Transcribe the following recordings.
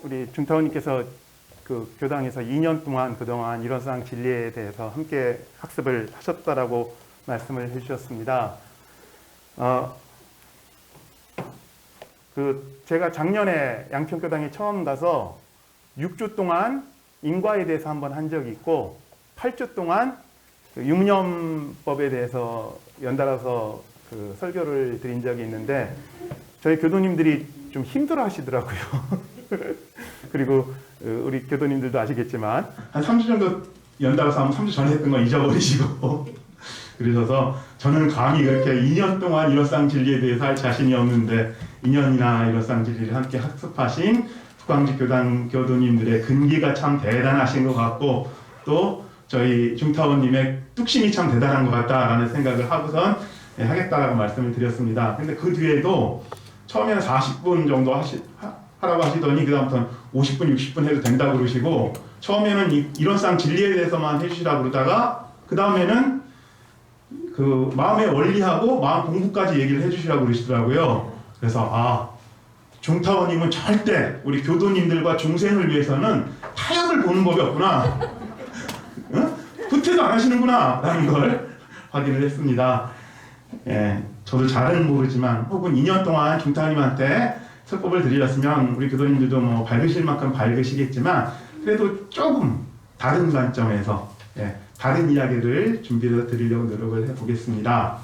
우리 중타원님께서 그 교당에서 2년 동안 그동안 일원상 진리에 대해서 함께 학습을 하셨다라고 말씀을 해주셨습니다. 제가 작년에 양평교당에 처음 가서 6주 동안 인과에 대해서 한번 한 적이 있고 8주 동안 그 육념법에 대해서 연달아서 그 설교를 드린 적이 있는데 저희 교도님들이 좀 힘들어 하시더라고요. 그리고 우리 교도님들도 아시겠지만 한 3주 정도 연달아서 하면 3주 전에 했던 거 잊어버리시고 그러셔서 저는 감히 그렇게 2년 동안 일어상 진리에 대해서 할 자신이 없는데 2년이나 일어상 진리를 함께 학습하신 북광직 교당 교도님들의 근기가 참 대단하신 것 같고 또 저희 중타원님의 뚝심이 참 대단한 것 같다라는 생각을 하고선 하겠다라고 말씀을 드렸습니다. 근데 그 뒤에도 처음에는 40분 정도 하라고 하시더니 그 다음부터는 50분, 60분 해도 된다고 그러시고 처음에는 일원상 진리에 대해서만 해주시라고 그러다가 그 다음에는 그 마음의 원리하고 마음 공부까지 얘기를 해주시라고 그러시더라고요. 그래서 중타원님은 절대 우리 교도님들과 중생을 위해서는 타협을 보는 법이 없구나. 응? 후퇴도 안 하시는구나 라는 걸 확인을 했습니다. 예, 저도 잘은 모르지만 혹은 2년 동안 중타원님한테 설법을 드리셨으면 우리 교도님들도 뭐 밝으실 만큼 밝으시겠지만 그래도 조금 다른 관점에서 다른 이야기를 준비해서 드리려고 노력을 해보겠습니다.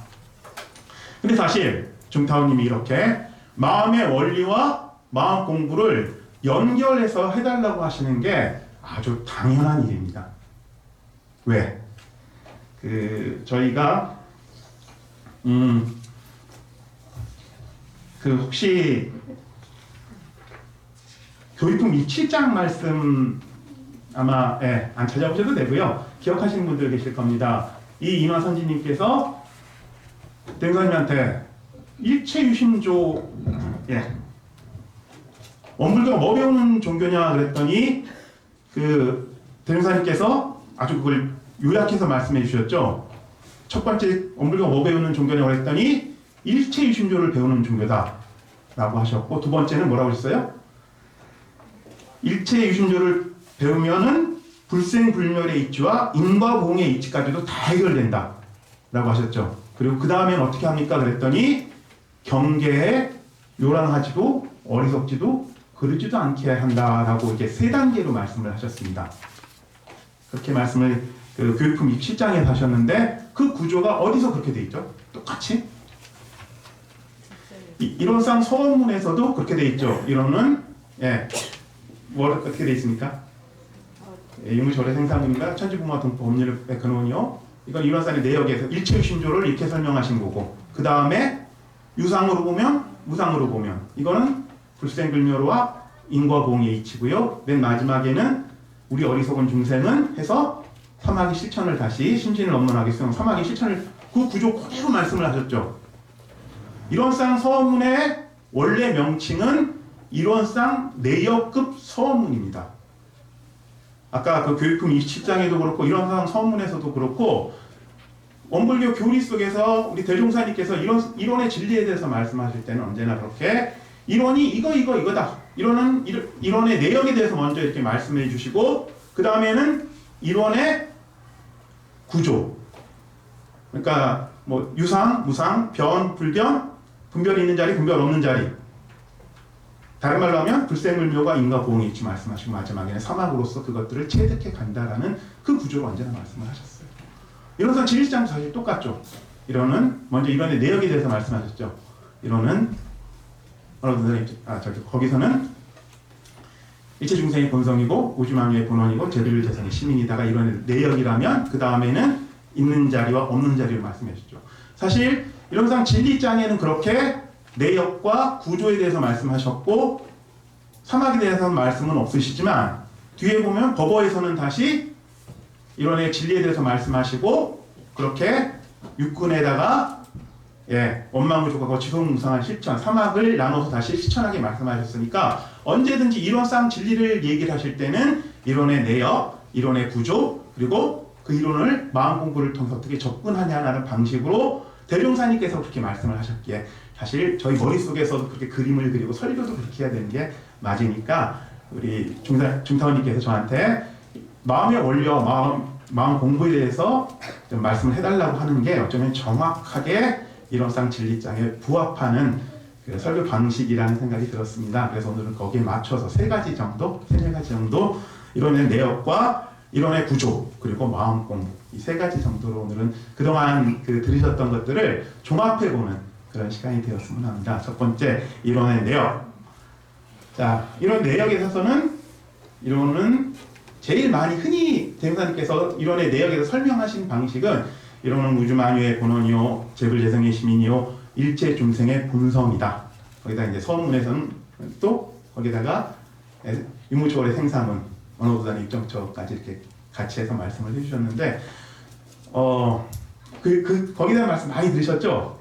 근데 사실 중타원님이 이렇게 마음의 원리와 마음 공부를 연결해서 해달라고 하시는 게 아주 당연한 일입니다. 왜? 저희가 혹시 교육품 27장 말씀 아마 안 찾아보셔도 되고요. 기억하시는 분들 계실 겁니다. 이 인화 선지님께서 대행사님한테 일체유심조 원불교가 뭐 배우는 종교냐 그랬더니 그 대행사님께서 아주 그걸 요약해서 말씀해 주셨죠. 첫 번째 원불교가 뭐 배우는 종교냐고 그랬더니 일체유심조를 배우는 종교다 라고 하셨고 두 번째는 뭐라고 하셨어요? 일체유심조를 배우면은 불생불멸의 이치와 인과보응의 이치까지도 다 해결된다 라고 하셨죠. 그리고 그 다음엔 어떻게 합니까? 그랬더니 경계에 요란하지도 어리석지도 그러지도 않게 한다라고 이렇게 세 단계로 말씀을 하셨습니다. 그렇게 말씀을 그 교육품 27장에서 하셨는데 그 구조가 어디서 그렇게 돼 있죠? 똑같이? 이론상 서원문에서도 그렇게 돼 있죠. 이론은 어떻게 돼 있습니까? 유무절의 생사문과 천지부모와 동법 법률의 근원이요. 이건 이론상의 내역에서 일체유심조를 이렇게 설명하신 거고 그 다음에 유상으로 보면 무상으로 보면 이거는 불생불멸과 인과보응의 이치고요. 맨 마지막에는 우리 어리석은 중생은 해서 사마귀 실천을 다시 심신을 원문하게 쓰는 사마귀 실천을 그 구조 그대로 말씀을 하셨죠. 이론상 서문의 원래 명칭은 이론상 내역급 서문입니다. 아까 그 교육품 27장에도 그렇고 이론상 서문에서도 그렇고 원불교 교리 속에서 우리 대종사님께서 이론의 진리에 대해서 말씀하실 때는 언제나 그렇게 이론이 이거다. 이론의 내역에 대해서 먼저 이렇게 말씀해 주시고 그 다음에는 이론의 구조. 그러니까 뭐 유상, 무상, 변, 불변, 분별이 있는 자리, 분별 없는 자리. 다른 말로 하면 불생불묘가 인과보응의 이치 말씀하시고 마지막에는 사막으로서 그것들을 체득해 간다라는 그 구조로 언제나 말씀을 하셨어요. 이론상 진리장도 사실 똑같죠. 이론은 먼저 이론의 내역에 대해서 말씀하셨죠. 이론은 거기서는 일체 중생의 본성이고 우주만유의 본원이고 제비를 재성의 시민이다가 이론의 내역이라면 그 다음에는 있는 자리와 없는 자리를 말씀해 주죠. 사실 이론상 진리장에는 그렇게 내역과 구조에 대해서 말씀하셨고 사막에 대해서는 말씀은 없으시지만 뒤에 보면 법어에서는 다시 이론의 진리에 대해서 말씀하시고 그렇게 육군에다가 원망구조가 지속무상한 실천 사막을 나눠서 다시 실천하게 말씀하셨으니까 언제든지 이론상 진리를 얘기를 하실 때는 이론의 내역, 이론의 구조 그리고 그 이론을 마음 공부를 통해서 어떻게 접근하냐라는 방식으로 대종사님께서 그렇게 말씀을 하셨기에 사실 저희 머릿속에서도 그렇게 그림을 그리고 설교도 그렇게 해야 되는 게 맞으니까 우리 중사원님께서 저한테 마음의 원리와 마음 공부에 대해서 좀 말씀을 해달라고 하는 게 어쩌면 정확하게 이론상 진리장에 부합하는 그 설교 방식이라는 생각이 들었습니다. 그래서 오늘은 거기에 맞춰서 세 가지 정도 이론의 내역과 이론의 구조 그리고 마음 공부 이 세 가지 정도로 오늘은 그동안 들으셨던 것들을 종합해보는 그런 시간이 되었으면 합니다. 첫 번째 이론의 내역. 자, 이론 내역에 있어서는 이론은 제일 많이 흔히 대행사님께서 이론의 내역에서 설명하신 방식은 이론은 우주만유의 본원이요 재불재성의 시민이요 일체 중생의 본성이다. 거기다 이제 서문에서는 또 거기다가 유무초월의 생사문 언어도단의 입정처까지 이렇게 같이 해서 말씀을 해주셨는데 거기다 말씀 많이 들으셨죠?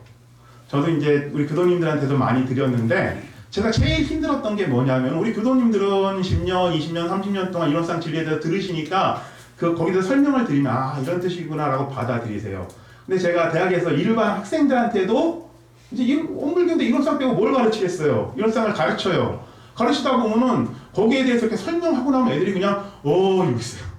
저도 이제 우리 교도님들한테도 많이 드렸는데 제가 제일 힘들었던 게 뭐냐면 우리 교도님들은 10년, 20년, 30년 동안 이론상 진리에 대해서 들으시니까 거기서 설명을 드리면 아 이런 뜻이구나 라고 받아들이세요. 근데 제가 대학에서 일반 학생들한테도 이제 온불교인데 이론상 빼고 뭘 가르치겠어요? 이론상을 가르쳐요. 가르치다 보면은 거기에 대해서 이렇게 설명하고 나면 애들이 그냥 이러고 있어요.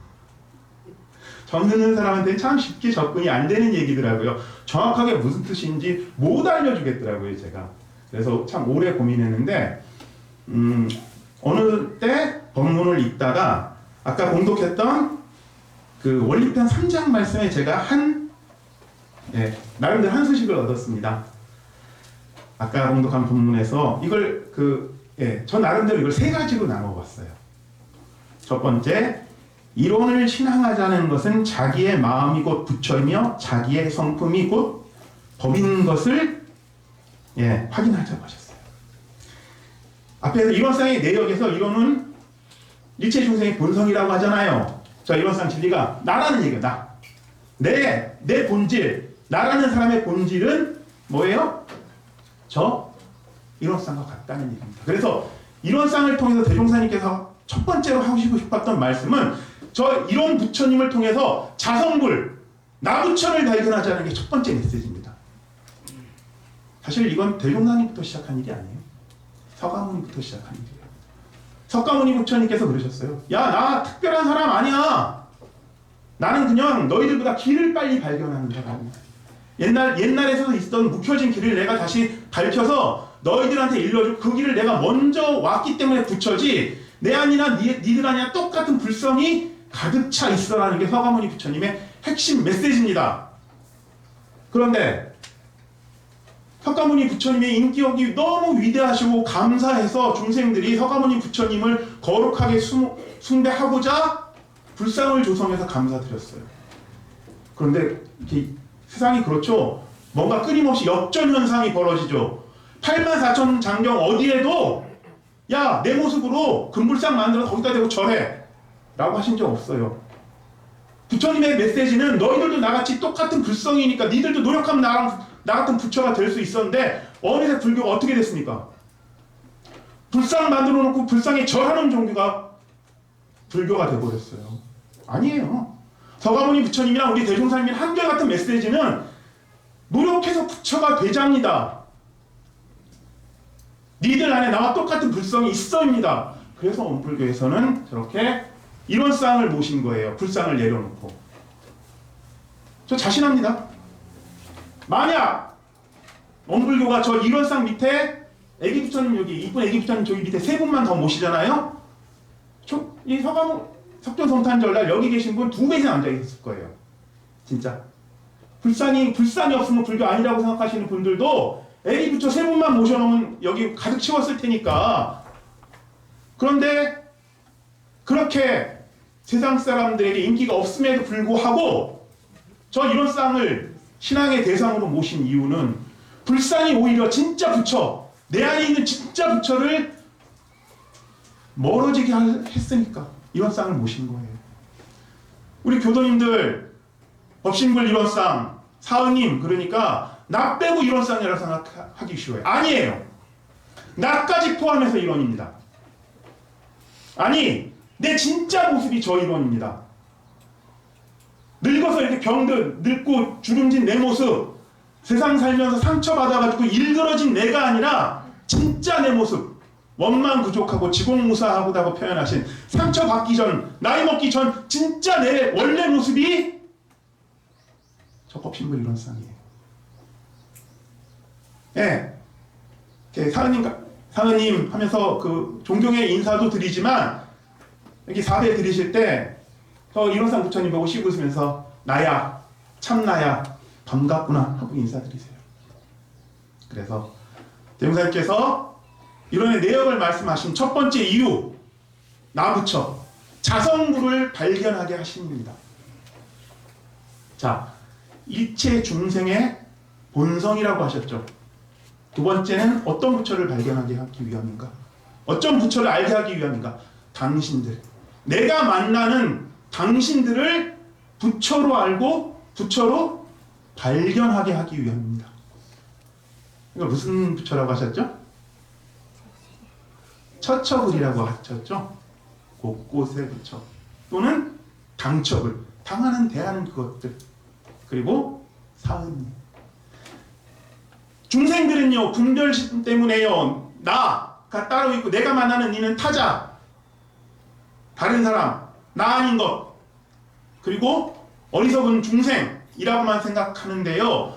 정 듣는 사람한테는 참 쉽게 접근이 안 되는 얘기더라고요. 정확하게 무슨 뜻인지 못 알려주겠더라고요, 제가. 그래서 참 오래 고민했는데 어느 때 법문을 읽다가 아까 공독했던 그 원리편 3장 말씀에 제가 나름대로 한 수식을 얻었습니다. 아까 공독한 본문에서 이걸 저 나름대로 이걸 세 가지로 나눠봤어요. 첫 번째, 이론을 신앙하자는 것은 자기의 마음이 곧 부처이며 자기의 성품이 곧 법인 것을 확인하자고 하셨어요. 앞에서 이론상의 내역에서 이론은 일체 중생의 본성이라고 하잖아요. 자, 이론상 진리가 나라는 얘기예요. 나. 내 본질, 나라는 사람의 본질은 뭐예요? 저 이론상과 같다는 얘기입니다. 그래서 이론상을 통해서 대종사님께서 첫 번째로 하고 싶었던 말씀은 저 이론 부처님을 통해서 자성불, 나부처를 발견하자는 게 첫 번째 메시지입니다. 사실 이건 대종사님부터 시작한 일이 아니에요. 서가모니부터 시작한 일이에요. 석가모니 부처님께서 그러셨어요. 야, 나 특별한 사람 아니야. 나는 그냥 너희들보다 길을 빨리 발견하는 사람이야. 옛날에서 있었던 묵혀진 길을 내가 다시 밝혀서 너희들한테 일러주고 그 길을 내가 먼저 왔기 때문에 부처지 내 아니나 니들 아니나 똑같은 불성이 가득 차 있어라는 게 서가모니 부처님의 핵심 메시지입니다. 그런데 석가모니 부처님의 인격이 너무 위대하시고 감사해서 중생들이 석가모니 부처님을 거룩하게 숭배하고자 불상을 조성해서 감사드렸어요. 그런데 이렇게 세상이 그렇죠. 뭔가 끊임없이 역전 현상이 벌어지죠. 84,000 장경 어디에도 야, 내 모습으로 금불상 만들어서 거기다 대고 절해 라고 하신 적 없어요. 부처님의 메시지는 너희들도 나같이 똑같은 불성이니까 니들도 노력하면 나 같은 부처가 될 수 있었는데 어느새 불교가 어떻게 됐습니까? 불상 만들어 놓고 불상에 절하는 종교가 불교가 돼버렸어요. 아니에요. 서가모니 부처님이랑 우리 대종사님의 한결같은 메시지는 노력해서 부처가 되자입니다. 니들 안에 나와 똑같은 불성이 있어입니다. 그래서 원불교에서는 저렇게 이론상을 모신 거예요. 불상을 내려놓고. 저 자신합니다. 만약 원불교가 저 이론상 밑에 애기 부처님 여기 이쁜 애기 부처님 저기 밑에 세 분만 더 모시잖아요. 이 석존성탄절날 여기 계신 분 2배 이상 앉아 있을 거예요. 진짜. 불상이 없으면 불교 아니라고 생각하시는 분들도 애기 부처 세 분만 모셔놓으면 여기 가득 채웠을 테니까. 그런데 그렇게 세상 사람들에게 인기가 없음에도 불구하고 저 이론상을 신앙의 대상으로 모신 이유는 불상이 오히려 진짜 부처, 내 안에 있는 진짜 부처를 멀어지게 했으니까 이론상을 모신 거예요. 우리 교도님들 법신불 이론상, 사은님 그러니까 나 빼고 이론상이라고 생각하기 쉬워요. 아니에요. 나까지 포함해서 이론입니다. 아니, 내 진짜 모습이 저 이론입니다. 늙어서 이렇게 병든, 늙고 주름진 내 모습, 세상 살면서 상처받아가지고 일그러진 내가 아니라 진짜 내 모습, 원망 부족하고 지공무사하다고 표현하신 상처받기 전, 나이 먹기 전 진짜 내 원래 모습이 적법신부 이론상이에요. 예, 사모님 하면서 그 존경의 인사도 드리지만 여기 4배 드리실 때 이론상 부처님 보고 씹으시면서 나야, 참나야, 반갑구나 하고 인사드리세요. 그래서 대명사님께서 이론의 내역을 말씀하신 첫 번째 이유, 나부처 자성구를 발견하게 하십니다. 자, 일체 중생의 본성이라고 하셨죠. 두 번째는 어떤 부처를 발견하게 하기 위함인가? 어떤 부처를 알게 하기 위함인가? 당신들, 내가 만나는 당신들을 부처로 알고 부처로 발견하게 하기 위함입니다. 이거 무슨 부처라고 하셨죠? 처처불이라고 하셨죠. 곳곳의 부처 또는 당처불, 당하는 대하는 그것들, 그리고 사은님. 중생들은요, 분별심 때문에요, 나가 따로 있고 내가 만나는 이는 타자, 다른 사람, 나 아닌 것, 그리고 어리석은 중생이라고만 생각하는데요.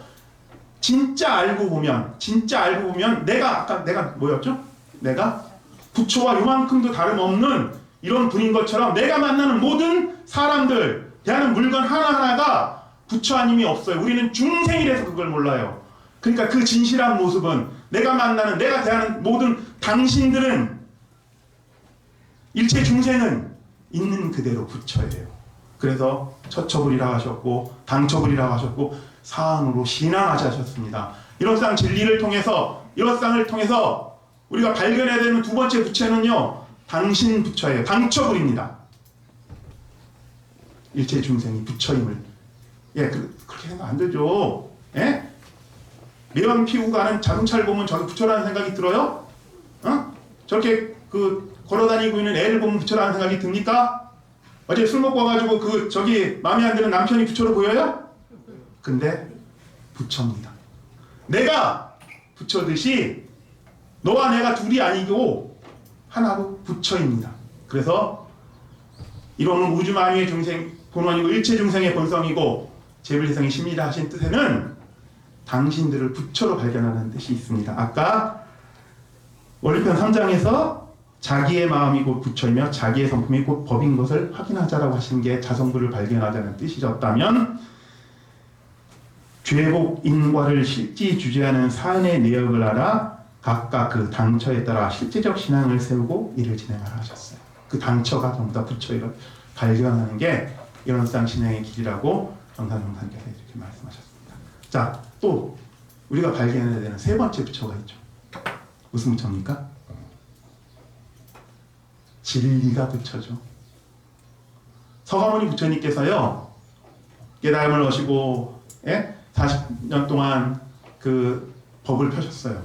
진짜 알고 보면 내가 뭐였죠? 내가 부처와 요만큼도 다름없는 이런 분인 것처럼 내가 만나는 모든 사람들, 대하는 물건 하나하나가 부처 아님이 없어요. 우리는 중생이라서 그걸 몰라요. 그러니까 그 진실한 모습은 내가 만나는, 내가 대하는 모든 당신들은, 일체 중생은 있는 그대로 부처예요. 그래서 처처불이라 하셨고 당처불이라 하셨고 사항으로 신앙하자 하셨습니다. 일원상 진리를 통해서, 일원상을 통해서 우리가 발견해야 되는 두 번째 부처는요, 당신 부처예요. 당처불입니다. 일체 중생이 부처임을, 그렇게 생각 안 되죠. 예? 매연 피우고 가는 자동차를 보면 저기 부처라는 생각이 들어요? 저렇게 걸어다니고 있는 애를 보면 부처라는 생각이 듭니까? 어제 술 먹고 와가지고 저기 마음에 안 드는 남편이 부처로 보여요? 근데 부처입니다. 내가 부처듯이 너와 내가 둘이 아니고 하나로 부처입니다. 그래서 이론은 우주 만유의 중생 본원이고 일체 중생의 본성이고 제불세상의 심리라 하신 뜻에는 당신들을 부처로 발견하는 뜻이 있습니다. 아까 원리편 3장에서 자기의 마음이 곧 부처이며 자기의 성품이 곧 법인 것을 확인하자라고 하신 게 자성부를 발견하자는 뜻이었다면, 죄복 인과를 실지 주제하는 사은의 내역을 알아 각각 그 당처에 따라 실제적 신앙을 세우고 이를 진행하라 하셨어요. 그 당처가 전부 다 부처를 발견하는 게 일원상 신앙의 길이라고 정산정산께서 이렇게 말씀하셨습니다. 자, 또 우리가 발견해야 되는 세 번째 부처가 있죠. 무슨 부처입니까? 진리가 부처죠. 서가모니 부처님께서요, 깨달음을 얻으시고 40년 동안 그 법을 펴셨어요.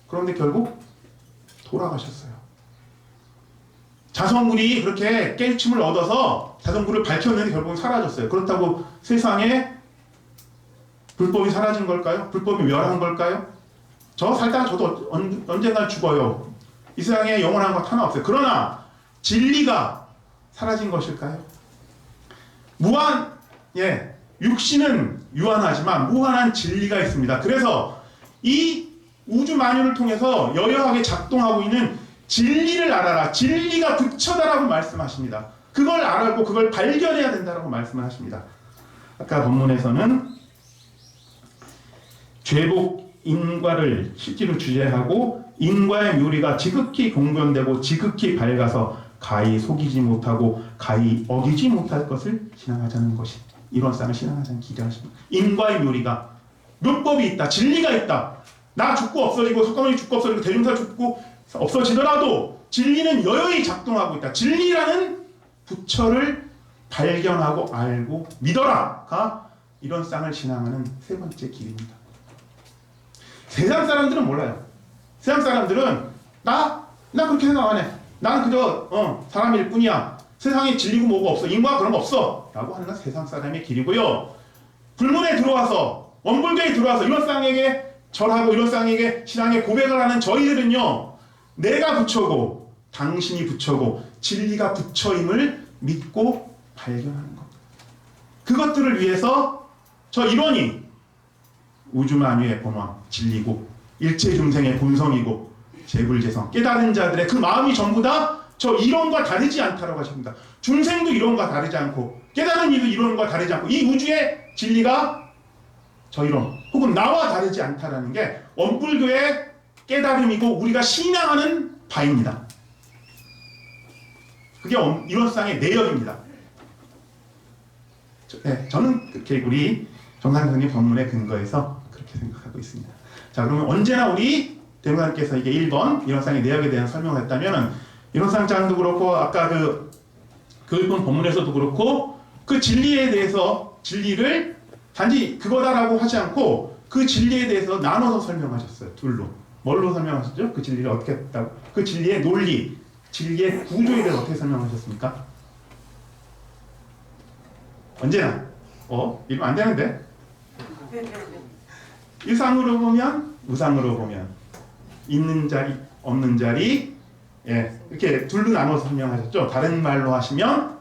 그런데 결국 돌아가셨어요. 자성불이 그렇게 깨우침을 얻어서 자성불을 밝혔는데 결국은 사라졌어요. 그렇다고 세상에 불법이 사라진 걸까요? 불법이 멸한 걸까요? 저 살다가 저도 언젠가 죽어요. 이 세상에 영원한 것 하나 없어요. 그러나 진리가 사라진 것일까요? 육신은 유한하지만 무한한 진리가 있습니다. 그래서 이 우주 만유를 통해서 여여하게 작동하고 있는 진리를 알아라. 진리가 부처다라고 말씀하십니다. 그걸 알고 그걸 발견해야 된다라고 말씀을 하십니다. 아까 본문에서는 죄복 인과를 실제로 주제하고 인과의 묘리가 지극히 공변되고 지극히 밝아서 가히 속이지 못하고 가히 어기지 못할 것을 신앙하자는 것이 일원상을 신앙하자는 기대하십니다. 인과의 묘리가 묘법이 있다. 진리가 있다. 나 죽고 없어지고 석가모니 죽고 없어지고 대중사 죽고 없어지더라도 진리는 여여히 작동하고 있다. 진리라는 부처를 발견하고 알고 믿어라가 일원상을 신앙하는 세 번째 길입니다. 세상 사람들은 몰라요. 세상 사람들은 나 그렇게 생각 안 해. 나는 그저 사람일 뿐이야. 세상에 진리고 뭐가 없어. 인과 그런 거 없어. 라고 하는 건 세상 사람의 길이고요. 불문에 들어와서 원불교에 들어와서 일원상에게 절하고 일원상에게 신앙의 고백을 하는 저희들은요, 내가 부처고 당신이 부처고 진리가 부처임을 믿고 발견하는 것. 그것들을 위해서 저 일원이 우주만유의 본왕 진리고 일체 중생의 본성이고 재불재성 깨달은 자들의 그 마음이 전부 다 저 이론과 다르지 않다라고 하십니다. 중생도 이론과 다르지 않고 깨달은 이도 이론과 다르지 않고 이 우주의 진리가 저 이론 혹은 나와 다르지 않다라는 게 원불교의 깨달음이고 우리가 신앙하는 바입니다. 그게 이론상의 내역입니다. 저는 그렇게 우리 정상 선생님 법문에 근거해서 그렇게 생각하고 있습니다. 자, 그러면 언제나 우리 대무사님께서 이게 1번 이론상의 내역에 대한 설명을 했다면은 이론상 장도 그렇고 아까 그 교육본 법문에서도 그렇고 그 진리에 대해서 진리를 단지 그거다라고 하지 않고 그 진리에 대해서 나눠서 설명하셨어요. 둘로. 뭘로 설명하셨죠? 그 진리를 어떻게 했다고? 그 진리의 논리, 진리의 구조에 대해서 어떻게 설명하셨습니까? 언제나 이러면 안 되는데 유상으로 보면 우상으로 보면 있는 자리 없는 자리 이렇게 둘로 나눠서 설명하셨죠. 다른 말로 하시면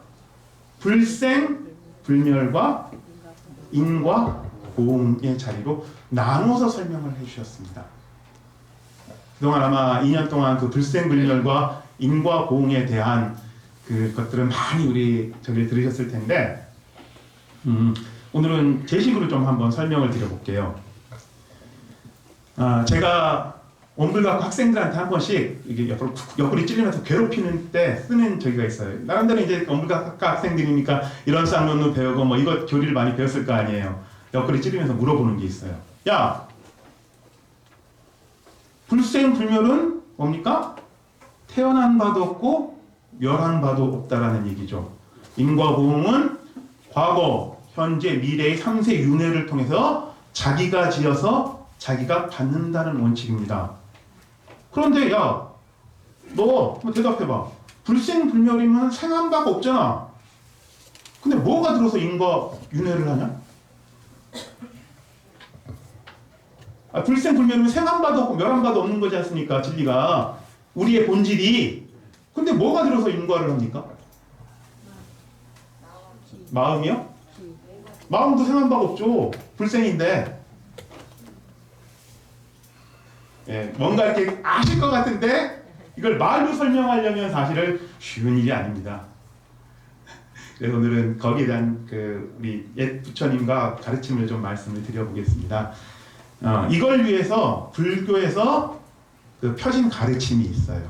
불생 불멸과 인과 공의 자리로 나눠서 설명을 해주셨습니다. 그동안 아마 2년 동안 그 불생 불멸과 인과 공에 대한 그것들은 많이 우리 들으셨을 텐데 오늘은 제 식으로 좀 한번 설명을 드려볼게요. 제가 원불교학 학생들한테 한 번씩 이게 옆구리 찔리면서 괴롭히는 때 쓰는 저기가 있어요. 나름대로 이제 원불교학 학생들이니까 이런 쌍론도 배우고 뭐 이것 교리를 많이 배웠을 거 아니에요. 옆구리 찌르면서 물어보는 게 있어요. 야, 불생 불멸은 뭡니까? 태어난 바도 없고 멸한 바도 없다라는 얘기죠. 인과 보응은 과거, 현재, 미래의 3세 윤회를 통해서 자기가 지어서 자기가 받는다는 원칙입니다. 그런데 야, 너 한번 대답해봐. 불생 불멸이면 생한 바가 없잖아. 근데 뭐가 들어서 인과 윤회를 하냐? 불생 불멸이면 생한 바도 없고 멸한 바도 없는 거지 않습니까? 진리가 우리의 본질이. 근데 뭐가 들어서 인과를 합니까? 마음이요? 마음도 생한 바가 없죠. 불생인데. 뭔가 이렇게 아실 것 같은데 이걸 말로 설명하려면 사실은 쉬운 일이 아닙니다. 그래서 오늘은 거기에 대한 우리 옛 부처님과 가르침을 좀 말씀을 드려보겠습니다. 이걸 위해서 불교에서 펴진 가르침이 있어요.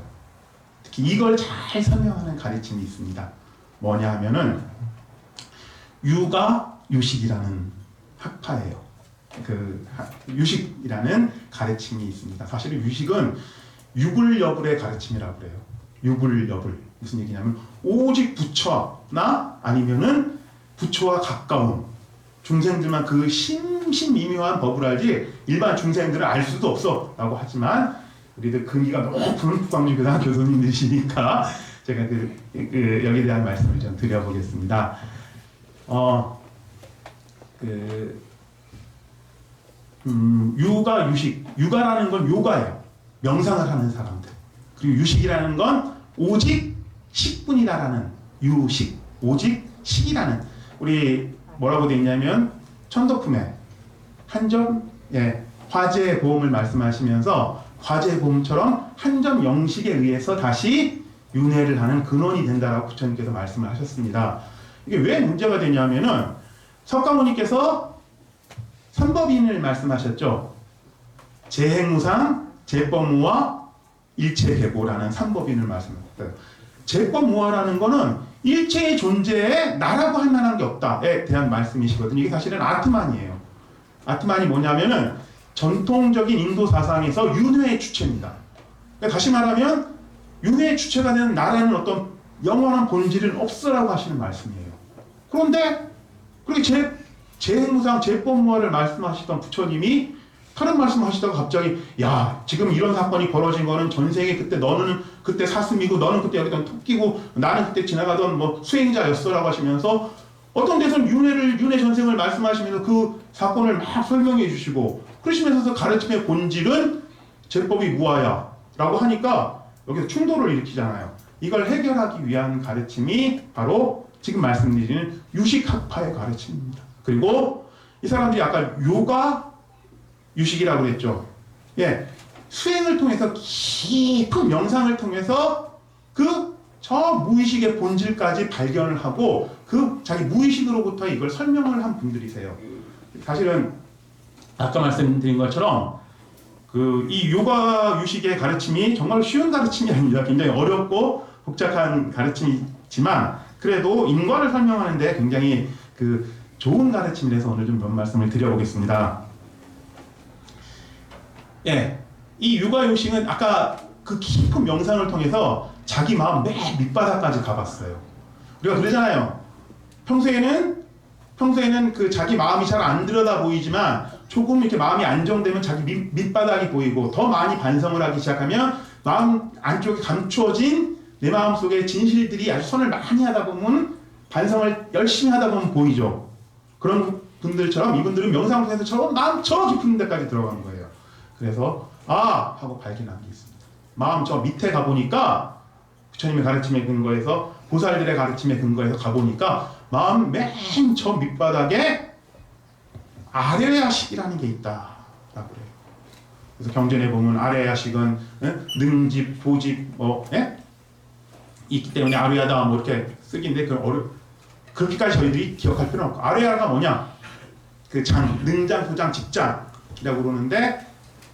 특히 이걸 잘 설명하는 가르침이 있습니다. 뭐냐 하면은 유가 유식이라는 학파예요. 유식이라는 가르침이 있습니다. 사실은 유식은 유불여불의 가르침이라고 그래요. 유불여불 무슨 얘기냐면 오직 부처나 아니면은 부처와 가까운 중생들만 그 심심미묘한 법을 알지 일반 중생들은 알 수도 없어 라고 하지만 우리들 근기가 높은 북광주교단 교수님들이시니까 제가 여기에 대한 말씀을 좀 드려보겠습니다. 유가 유식, 유가라는 건 요가예요. 명상을 하는 사람들. 그리고 유식이라는 건 오직 식분이다라는 유식, 오직 식이라는. 우리 뭐라고 돼 있냐면 천도품에 한점 화재 보험을 말씀하시면서 화재 보험처럼 한 점 영식에 의해서 다시 윤회를 하는 근원이 된다라고 부처님께서 말씀을 하셨습니다. 이게 왜 문제가 되냐면은 석가모니께서 삼법인을 말씀하셨죠. 재행무상, 재법무화, 일체계고라는 삼법인을 말씀하셨어요. 재법무화라는 거는 일체의 존재에 나라고 할 만한 게 없다에 대한 말씀이시거든요. 이게 사실은 아트만이에요. 아트만이 뭐냐면은 전통적인 인도 사상에서 윤회의 주체입니다. 그러니까 다시 말하면 윤회의 주체가 되는 나라는 어떤 영원한 본질은 없으라고 하시는 말씀이에요. 그런데 그렇게 재행무상, 재법무화를 말씀하시던 부처님이 다른 말씀하시다가 갑자기 야 지금 이런 사건이 벌어진 거는 전생에 그때 너는 그때 사슴이고 너는 그때 여기던 토끼고 나는 그때 지나가던 뭐 수행자였어라고 하시면서 어떤 데서는 윤회 전생을 말씀하시면서 그 사건을 막 설명해 주시고 그러시면서 가르침의 본질은 제법이 무아야 라고 하니까 여기서 충돌을 일으키잖아요. 이걸 해결하기 위한 가르침이 바로 지금 말씀드리는 유식학파의 가르침입니다. 그리고 이 사람들이 아까 요가 유식이라고 그랬죠. 예, 수행을 통해서 깊은 명상을 통해서 저 무의식의 본질까지 발견을 하고 그 자기 무의식으로부터 이걸 설명을 한 분들이세요. 사실은 아까 말씀드린 것처럼 이 요가 유식의 가르침이 정말 쉬운 가르침이 아닙니다. 굉장히 어렵고 복잡한 가르침이지만 그래도 인과를 설명하는데 굉장히 좋은 가르침이라서 오늘 좀 몇 말씀을 드려보겠습니다. 예, 이 요가 유식은 아까 그 깊은 명상을 통해서 자기 마음 맨 밑바닥까지 가봤어요. 우리가 그러잖아요. 평소에는 자기 마음이 잘 안 들여다 보이지만 조금 이렇게 마음이 안정되면 자기 밑바닥이 보이고 더 많이 반성을 하기 시작하면 마음 안쪽에 감추어진 내 마음 속의 진실들이 아주 손을 많이 하다 보면 반성을 열심히 하다 보면 보이죠. 그런 분들처럼 이분들은 명상을 통해서 마음 저 깊은 데까지 들어간 거예요. 그래서 하고 발견한 게 있습니다. 마음 저 밑에 가보니까 부처님의 가르침에 근거해서 보살들의 가르침에 근거해서 가보니까 마음 맨 저 밑바닥에 아뢰야식이라는 게 있다라고 그래요. 그래서 경전에 보면 아뢰야식은 능집, 보집 있기 때문에 아뢰야다 이렇게 쓰기인데 그렇게까지 저희들이 기억할 필요는 없고 아뢰야가 뭐냐? 능장, 소장, 직장이라고 그러는데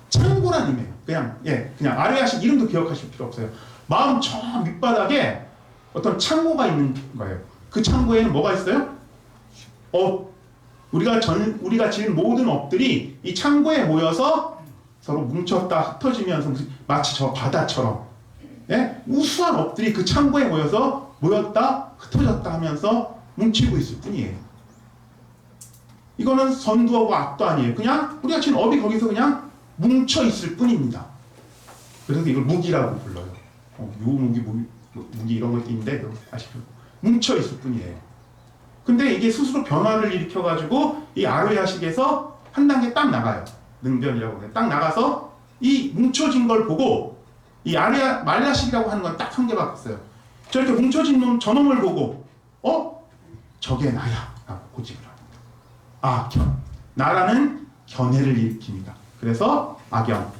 창고란 의미예요. 그냥 아뢰야식 이름도 기억하실 필요 없어요. 마음 저 밑바닥에 어떤 창고가 있는 거예요. 그 창고에는 뭐가 있어요? 우리가 지은 모든 업들이 이 창고에 모여서 서로 뭉쳤다 흩어지면서 마치 저 바다처럼 우수한 업들이 그 창고에 모였다 흩어졌다 하면서 뭉치고 있을 뿐이에요. 이거는 선두하고 악도 아니에요. 그냥 우리가 지은 업이 거기서 그냥 뭉쳐 있을 뿐입니다. 그래서 이걸 무기라고 불러요. 무기 이런 것도 있는데 아시죠? 뭉쳐 있을 뿐이에요. 근데 이게 스스로 변화를 일으켜가지고 이 아뢰야식에서 한 단계 딱 나가요. 능변이라고 해요. 딱 나가서 이 뭉쳐진 걸 보고 이 말라식이라고 하는 건 딱 한 개밖에 없어요. 저렇게 뭉쳐진 저놈을 보고 저게 나야 라고 고집을 합니다. 나라는 견해를 일으킵니다. 그래서 악영,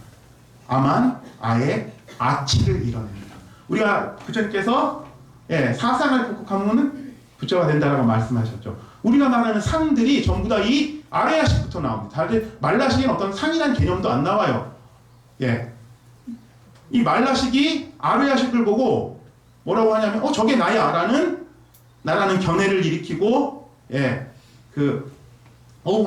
아만, 아의, 아치를 이뤄냅니다. 우리가 부처님께서 사상을 극복하면 부처가 된다라고 말씀하셨죠. 우리가 말하는 상들이 전부 다 이 아뢰야식부터 나옵니다. 다들 말라식에는 어떤 상이라는 개념도 안 나와요. 이 말라식이 아뢰야식을 보고 뭐라고 하냐면 저게 나야 나라는 견해를 일으키고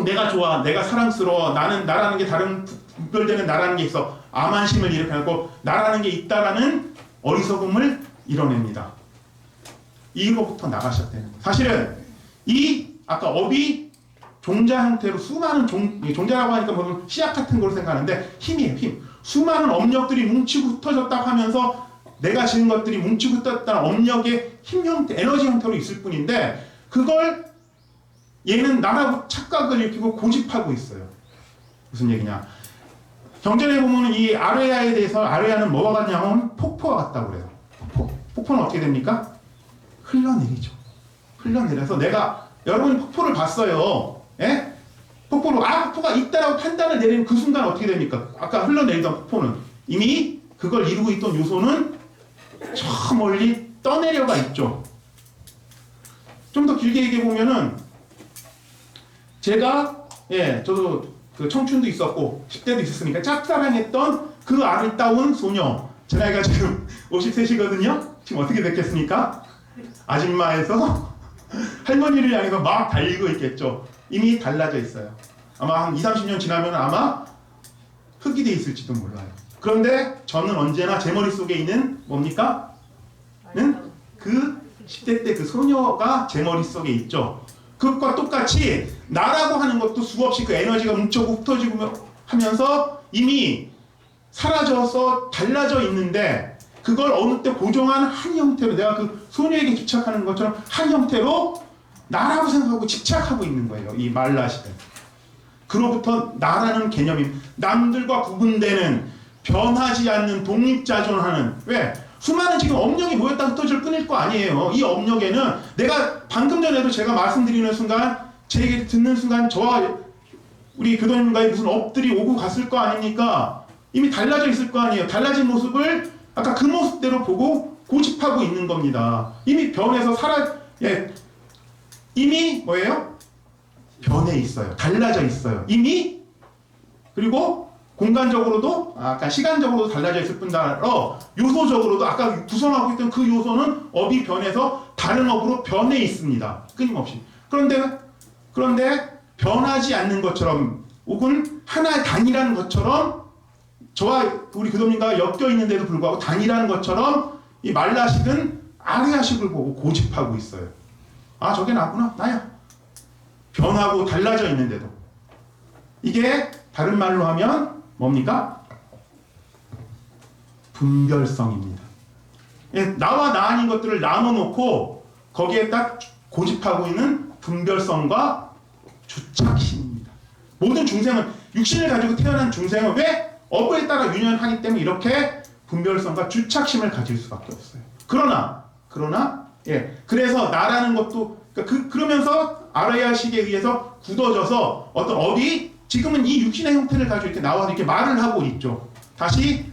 내가 좋아, 내가 사랑스러워, 나라는 게 다른 구별되는 나라는 게 있어, 아만심을 일으켜놓고 나라는 게 있다라는 어리석음을 이뤄냅니다. 이거부터 나가셨다는 거예요. 사실은 아까 업이 종자 형태로 수많은 종자라고 하니까 보면 씨앗 같은 걸로 생각하는데 힘이에요, 힘. 수많은 업력들이 뭉치고 흩어졌다고 하면서 내가 지은 것들이 뭉치고 흩어졌다는 업력의 힘 형태, 에너지 형태로 있을 뿐인데 그걸 얘는 나라고 착각을 일으키고 고집하고 있어요. 무슨 얘기냐? 경전에 보면 이 아뢰야에 대해서 아뢰야는 뭐가 같냐면 폭포와 같다고 그래요. 폭포는 어떻게 됩니까? 흘러내리죠. 흘러내려서 여러분이 폭포를 봤어요. 폭포가 있다라고 판단을 내리는 그 순간 어떻게 됩니까? 아까 흘러내리던 폭포는 이미 그걸 이루고 있던 요소는 저 멀리 떠내려가 있죠. 좀 더 길게 얘기해 보면은 제가 저도 청춘도 있었고 10대도 있었으니까 짝사랑했던 그 아리따운 소녀, 제 나이가 지금 53이거든요. 지금 어떻게 됐겠습니까? 아줌마에서 할머니를 향해서 막 달리고 있겠죠. 이미 달라져 있어요. 아마 한 20-30년 지나면 아마 흙이 돼 있을지도 몰라요. 그런데 저는 언제나 제 머릿속에 있는 뭡니까? 그 10대 때 그 소녀가 제 머릿속에 있죠. 그것과 똑같이 나라고 하는 것도 수없이 그 에너지가 뭉쳐고 흩어지고 하면서 이미 사라져서 달라져 있는데 그걸 어느 때 고정한 한 형태로 내가 그 소녀에게 집착하는 것처럼 한 형태로 나라고 생각하고 집착하고 있는 거예요. 이 말라식은. 그로부터 나라는 개념이 남들과 구분되는 변하지 않는 독립자존하는 왜? 수많은 지금 업력이 모였다 흩어질 뿐일 거 아니에요. 이 업력에는 내가 방금 전에도 제가 말씀드리는 순간 제 얘기 듣는 순간 저와 우리 교도님과의 무슨 업들이 오고 갔을 거 아닙니까? 이미 달라져 있을 거 아니에요. 달라진 모습을 아까 그 모습대로 보고 고집하고 있는 겁니다. 이미 변해서 이미 뭐예요? 변해 있어요. 달라져 있어요. 이미 그리고 공간적으로도 아까 시간적으로도 달라져 있을 뿐더러 요소적으로도 아까 구성하고 있던 그 요소는 업이 변해서 다른 업으로 변해 있습니다. 끊임없이. 그런데 변하지 않는 것처럼 혹은 하나의 단이라는 것처럼 저와 우리 교도님과 엮여 있는데도 불구하고 단이라는 것처럼 이 말라식은 아레아식을 보고 고집하고 있어요. 아 저게 나구나 나야. 변하고 달라져 있는데도 이게 다른 말로 하면 뭡니까? 분별성입니다. 예, 나와 나 아닌 것들을 나눠놓고 거기에 딱 고집하고 있는 분별성과 주착심입니다. 모든 중생은 육신을 가지고 태어난 중생은 왜? 업에 따라 유년하기 때문에 이렇게 분별성과 주착심을 가질 수밖에 없어요. 그러나 그래서 나라는 것도 그러면서 아레아식에 의해서 굳어져서 어떤 업이 지금은 이 육신의 형태를 가지고 이렇게 나와서 이렇게 말을 하고 있죠. 다시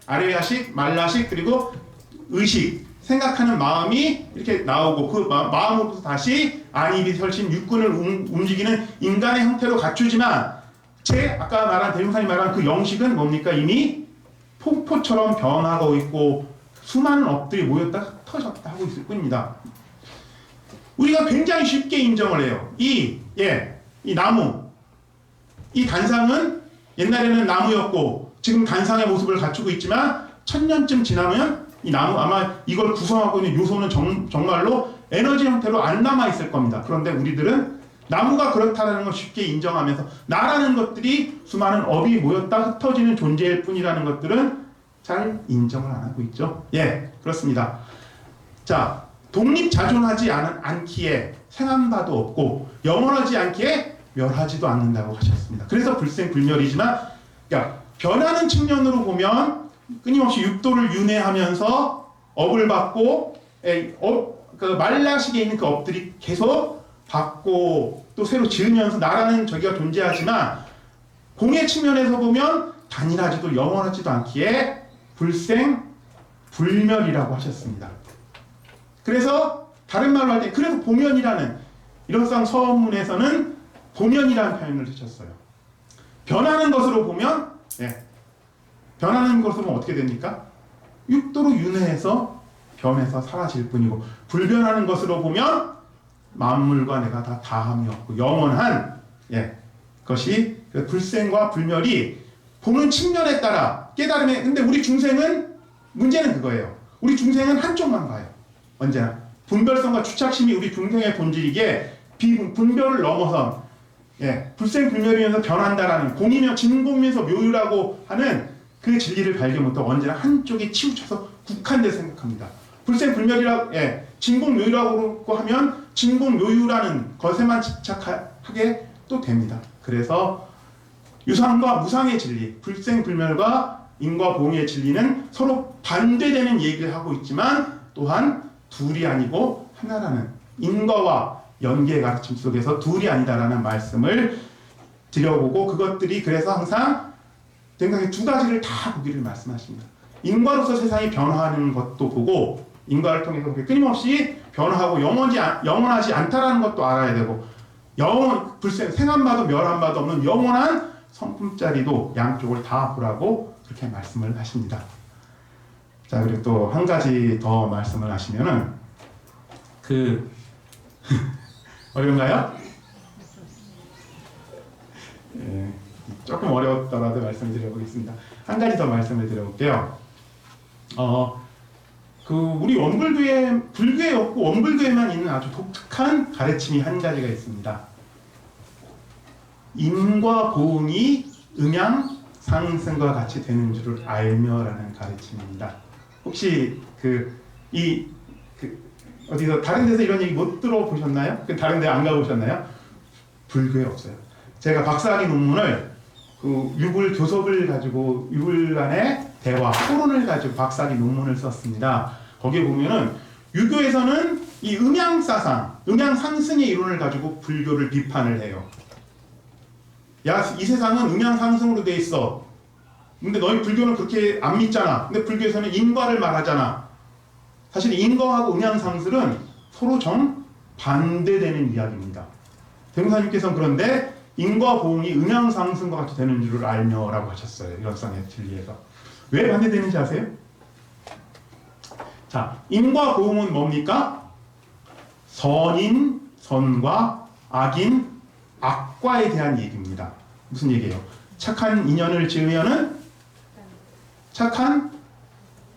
아레아식, 말라식 그리고 의식 생각하는 마음이 이렇게 나오고 그 마음으로부터 다시 안입이 혈심 육군을 움직이는 인간의 형태로 갖추지만 아까 말한 대중사님 말한 그 영식은 뭡니까? 이미 폭포처럼 변하고 있고 수많은 업들이 모였다 터졌다 하고 있을 뿐입니다. 우리가 굉장히 쉽게 인정을 해요. 이 나무, 이 단상은 옛날에는 나무였고 지금 단상의 모습을 갖추고 있지만 1000년쯤 지나면 이 나무 아마 이걸 구성하고 있는 요소는 정말로 에너지 형태로 안 남아 있을 겁니다. 그런데 우리들은 나무가 그렇다는 걸 쉽게 인정하면서 나라는 것들이 수많은 업이 모였다 흩어지는 존재일 뿐이라는 것들은 잘 인정을 안 하고 있죠. 예, 그렇습니다. 자, 독립자존하지 않기에 생한 바도 없고 영원하지 않기에 멸하지도 않는다고 하셨습니다. 그래서 불생불멸이지만 그러니까 변하는 측면으로 보면 끊임없이 육도를 윤회하면서 업을 받고 그 말라식에 있는 그 업들이 계속 받고 또 새로 지으면서 나라는 저기가 존재하지만 공의 측면에서 보면 단일하지도 영원하지도 않기에 불생불멸이라고 하셨습니다. 그래서 다른 말로 할 때 그래서 보면이라는 일어상 서문에서는 보면이라는 표현을 쓰셨어요. 변하는 것으로 보면 변하는 것으로 보면 어떻게 됩니까? 육도로 윤회해서 변해서 사라질 뿐이고 불변하는 것으로 보면 만물과 내가 다 다함이 없고 영원한 것이 그 불생과 불멸이 보는 측면에 따라 깨달음에 근데 우리 중생은 문제는 그거예요. 우리 중생은 한쪽만 봐요. 언제나 분별성과 주착심이 우리 중생의 본질이기에 분별을 넘어선 불생불멸이면서 변한다라는 공이며 진공면서 묘유라고 하는 그 진리를 발견 못하고 언제나 한쪽에 치우쳐서 국한돼 생각합니다. 불생불멸이라고 진공묘유라고 하면 진공묘유라는 것에만 집착하게 또 됩니다. 그래서 유상과 무상의 진리, 불생불멸과 인과 보응의 진리는 서로 반대되는 얘기를 하고 있지만 또한 둘이 아니고 하나라는 인과와 연계의 가르침 속에서 둘이 아니다라는 말씀을 드려보고 그것들이 그래서 항상 생각의 두 가지를 다 보기를 말씀하십니다. 인과로서 세상이 변화하는 것도 보고 인과를 통해서 끊임없이 변화하고 영원하지 않다라는 것도 알아야 되고 생한 바도 멸한 바도 없는 영원한 성품짜리도 양쪽을 다 보라고 그렇게 말씀을 하십니다. 자, 그리고 또 한 가지 더 말씀을 하시면은 어려운가요? 조금 어려웠더라도 말씀을 드려보겠습니다. 한 가지 더 말씀을 드려볼게요. 우리 원불교에 불교에 없고 원불교에만 있는 아주 독특한 가르침이 한 가지가 있습니다. 인과 보응이 음양 상승과 같이 되는 줄을 알며라는 가르침입니다. 혹시 어디서 다른 데서 이런 얘기 못 들어보셨나요? 다른 데 안 가보셨나요? 불교에 없어요. 제가 박사학위 논문을 그 유불 교섭을 가지고 유불 간의 대화, 토론을 가지고 박사학위 논문을 썼습니다. 거기에 보면은 유교에서는 이 음양사상, 음양상승의 이론을 가지고 불교를 비판을 해요. 야, 이 세상은 음양상승으로 돼 있어. 근데 너희 불교는 그렇게 안 믿잖아. 근데 불교에서는 인과를 말하잖아. 사실 인과하고 음양상승은 서로 정 반대되는 이야기입니다. 대종사님께서는 그런데 인과 보응이 음양상승과 같이 되는 줄을 알며라고 하셨어요. 이런상의 진리에서. 왜 반대되는지 아세요? 자, 인과 보응은 뭡니까? 선인 선과 악인 악과에 대한 얘기입니다. 무슨 얘기예요? 착한 인연을 지으면은 착한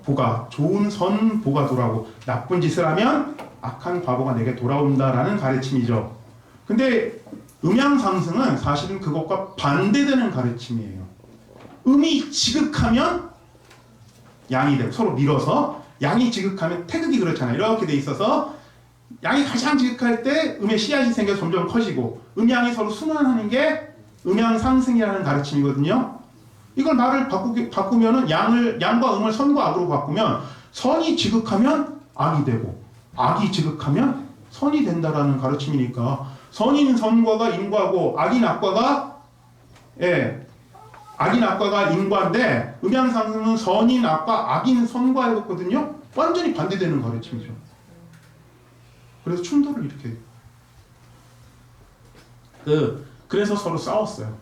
보가, 좋은 선 보가 돌아오고 나쁜 짓을 하면 악한 과보가 내게 돌아온다라는 가르침이죠. 근데 음양상승은 사실은 그것과 반대되는 가르침이에요. 음이 지극하면 양이 되고 서로 밀어서 양이 지극하면 태극이 그렇잖아요. 이렇게 돼 있어서 양이 가장 지극할 때 음의 씨앗이 생겨 점점 커지고 음양이 서로 순환하는 게 음양상승이라는 가르침이거든요. 이걸 말을 바꾸면은 양과 음을 선과 악으로 바꾸면 선이 지극하면 악이 되고 악이 지극하면 선이 된다라는 가르침이니까 선인 선과가 인과고 악인 악과가 악인 악과가 인과인데 음양상승은 선인 악과 악인 선과였거든요. 완전히 반대되는 가르침이죠. 그래서 충돌을 일으켜요. 그래서 서로 싸웠어요.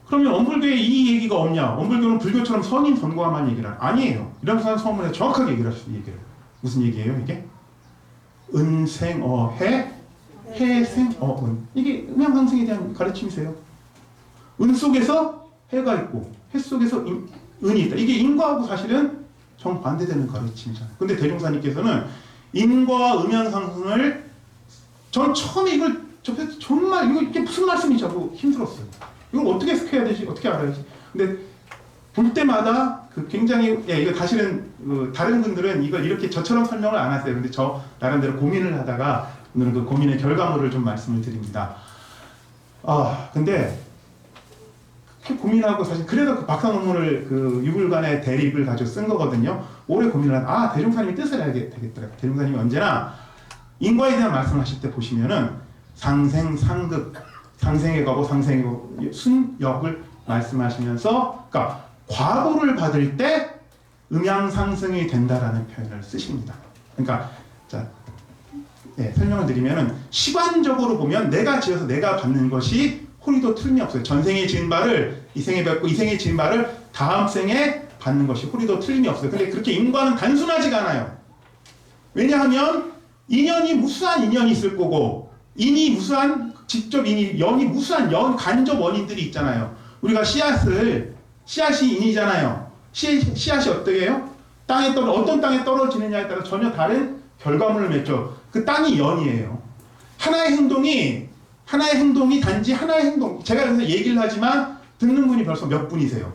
그러면 원불교에 이 얘기가 없냐? 원불교는 불교처럼 선인 선과만 얘기를 아니에요. 이람산 서문에 정확하게 얘기를 하셨어요. 무슨 얘기예요 이게? 은생어해 해생어은. 이게 음양상승에 대한 가르침이세요. 은 속에서 해가 있고 해 속에서 은이 있다. 이게 인과하고 사실은 정반대되는 가르침이잖아요. 근데 대종사님께서는 인과와 음양상승을 전 처음에 이걸 접해서 정말 이게 무슨 말씀인지 하고 힘들었어요. 이걸 어떻게 해석해야 되지? 어떻게 알아야지? 근데 볼 때마다 굉장히 이거 사실은 다른 분들은 이걸 이렇게 저처럼 설명을 안 하세요. 근데 저 나름대로 고민을 하다가 오늘은 그 고민의 결과물을 좀 말씀을 드립니다. 근데 고민하고 사실 그래서 그 박사 논문을 그 유불간의 대립을 가지고 쓴 거거든요. 오래 고민을 한 대종사님이 뜻을 알게 되겠더라고요. 대종사님이 언제나 인과에 대한 말씀하실 때 보시면은 상생, 상극, 상생의 과보, 상생의 순역을 말씀하시면서 그러니까 과보를 받을 때 음양상승이 된다라는 표현을 쓰십니다. 그러니까 설명을 드리면은 시관적으로 보면 내가 지어서 내가 받는 것이 호리도 틀림이 없어요. 전생에 지은 바를 이 생에 받고 이 생에 지은 바를 다음 생에 받는 것이 호리도 틀림이 없어요. 근데 그렇게 인과는 단순하지가 않아요. 왜냐하면 인연이 무수한 인연이 있을 거고 인이 무수한 직접 인이 연이 무수한 간접 원인들이 있잖아요. 우리가 씨앗이 인이잖아요. 씨앗이 어떻게 해요? 어떤 땅에 떨어지느냐에 따라 전혀 다른 결과물을 맺죠. 그 땅이 연이에요. 하나의 행동이 단지 하나의 행동. 제가 그래서 얘기를 하지만 듣는 분이 벌써 몇 분이세요?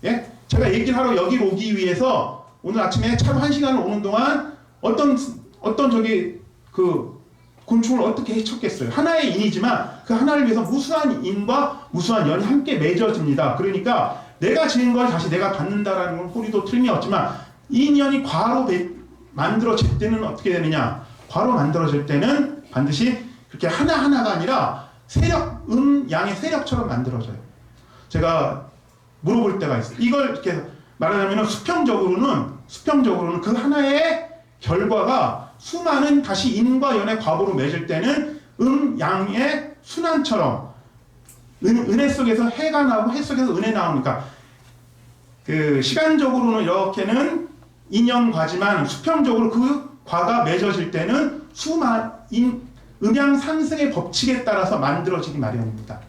예? 제가 얘기를 하러 여기 오기 위해서 오늘 아침에 차로 1시간을 오는 동안 어떤 곤충을 어떻게 해쳤겠어요? 하나의 인이지만 그 하나를 위해서 무수한 인과 무수한 연이 함께 맺어집니다. 그러니까 내가 지은 걸 다시 내가 받는다라는 건 호리도 틀림이 없지만 이 인연이 과로 만들어질 때는 어떻게 되느냐? 과로 만들어질 때는 반드시 그렇게 하나하나가 아니라 양의 세력처럼 만들어져요. 제가 물어볼 때가 있어요. 이걸 이렇게 말하자면 수평적으로는 그 하나의 결과가 수많은 다시 인과 연의 과보로 맺을 때는 양의 순환처럼 은혜 속에서 해가 나오고 해 속에서 은혜 나오니까 시간적으로는 이렇게는 인연과지만 수평적으로 그 과가 맺어질 때는 음양상승의 법칙에 따라서 만들어지기 마련입니다.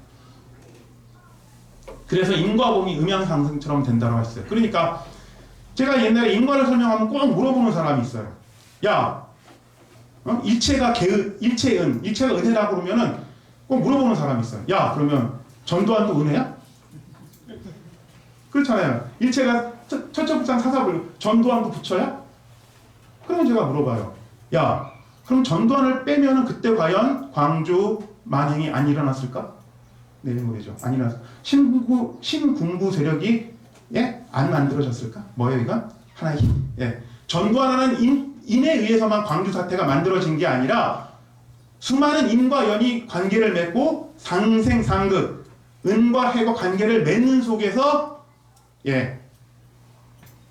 그래서 인과봉이 음양상승처럼 된다고 했어요. 그러니까 제가 옛날에 인과를 설명하면 꼭 물어보는 사람이 있어요. 야, 일체가 일체가 은혜라고 그러면은 꼭 물어보는 사람이 있어요. 야, 그러면 전도환도 은혜야? 그렇잖아요. 일체가 첫첩상 사사불 전도환도 부처야? 그러면 제가 물어봐요. 야, 그럼 전도환을 빼면은 그때 과연 광주 만행이 안 일어났을까? 내일 모레죠. 아니면 신군부 세력이 예? 안 만들어졌을까? 뭐예요 이건? 하나의 힘. 예. 전두환은 인에 의해서만 광주 사태가 만들어진 게 아니라 수많은 인과 연이 관계를 맺고 상생상극, 은과 해과 관계를 맺는 속에서 예.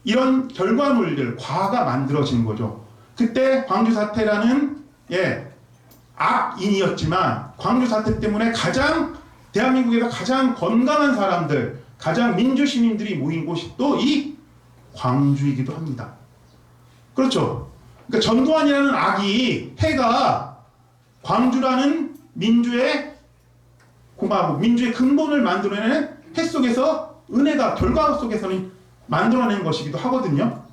이런 결과물들, 과가 만들어진 거죠. 그때 광주 사태라는 예. 악인이었지만 광주 사태 때문에 대한민국에서 가장 건강한 사람들, 가장 민주시민들이 모인 곳이 또 이 광주이기도 합니다. 그렇죠. 그러니까 전두환이라는 악이 해가 광주라는 민주의 공화국, 민주의 근본을 만들어내는 해 속에서 은혜가 결과 속에서는 만들어낸 것이기도 하거든요.